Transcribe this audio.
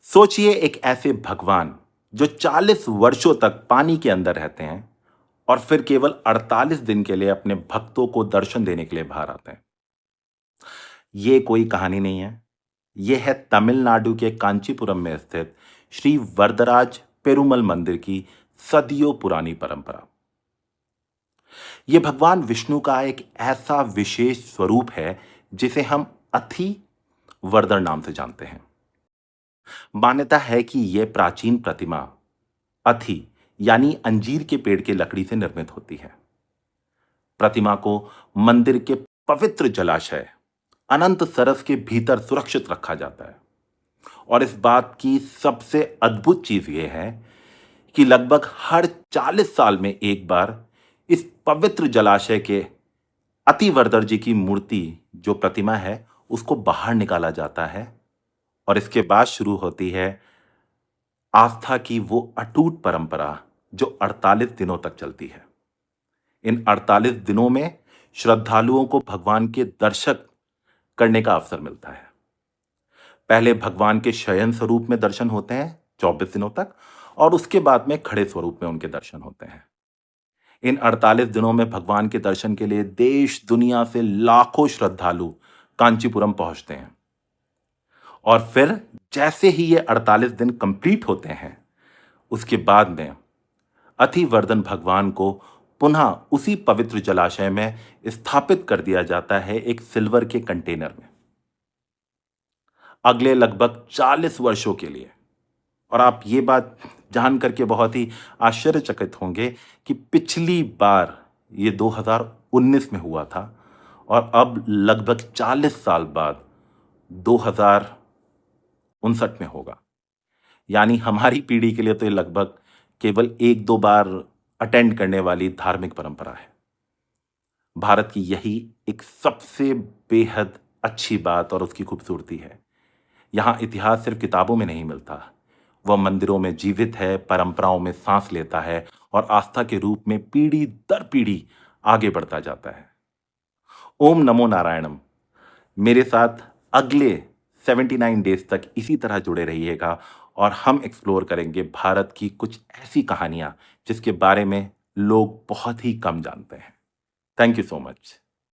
सोचिए एक ऐसे भगवान जो 40 वर्षों तक पानी के अंदर रहते हैं और फिर केवल 48 दिन के लिए अपने भक्तों को दर्शन देने के लिए बाहर आते हैं। ये कोई कहानी नहीं है। ये है तमिलनाडु के कांचीपुरम में स्थित श्री वरदराज पेरुमल मंदिर की सदियों पुरानी परंपरा। ये भगवान विष्णु का एक ऐसा विशेष स्वरूप है जिसे हम अथि वरदर नाम से जानते हैं। मान्यता है कि यह प्राचीन प्रतिमा अथि यानी अंजीर के पेड़ की लकड़ी से निर्मित होती है। प्रतिमा को मंदिर के पवित्र जलाशय अनंत सरस के भीतर सुरक्षित रखा जाता है। और इस बात की सबसे अद्भुत चीज यह है कि लगभग हर 40 साल में एक बार इस पवित्र जलाशय के अतिवरदर जी की मूर्ति जो प्रतिमा है उसको बाहर निकाला जाता है और इसके बाद शुरू होती है आस्था की वो अटूट परंपरा जो 48 दिनों तक चलती है। इन 48 दिनों में श्रद्धालुओं को भगवान के दर्शन करने का अवसर मिलता है। पहले भगवान के शयन स्वरूप में दर्शन होते हैं 24 दिनों तक और उसके बाद में खड़े स्वरूप में उनके दर्शन होते हैं। इन 48 दिनों में भगवान के दर्शन के लिए देश दुनिया से लाखों श्रद्धालु कांचीपुरम पहुंचते हैं। और फिर जैसे ही ये 48 दिन कंप्लीट होते हैं उसके बाद में अतिवर्धन भगवान को पुनः उसी पवित्र जलाशय में स्थापित कर दिया जाता है एक सिल्वर के कंटेनर में अगले लगभग 40 वर्षों के लिए। और आप ये बात जान करके बहुत ही आश्चर्यचकित होंगे कि पिछली बार ये 2019 में हुआ था और अब लगभग 40 साल बाद 2059 में होगा। यानी हमारी पीढ़ी के लिए तो ये लगभग केवल एक दो बार अटेंड करने वाली धार्मिक परंपरा है। भारत की यही एक सबसे बेहद अच्छी बात और उसकी खूबसूरती है। यहाँ इतिहास सिर्फ किताबों में नहीं मिलता, वह मंदिरों में जीवित है, परंपराओं में सांस लेता है और आस्था के रूप में पीढ़ी दर पीढ़ी आगे बढ़ता जाता है। ओम नमो नारायणम। मेरे साथ अगले 79 डेज तक इसी तरह जुड़े रहिएगा और हम एक्सप्लोर करेंगे भारत की कुछ ऐसी कहानियां जिसके बारे में लोग बहुत ही कम जानते हैं। Thank you so much.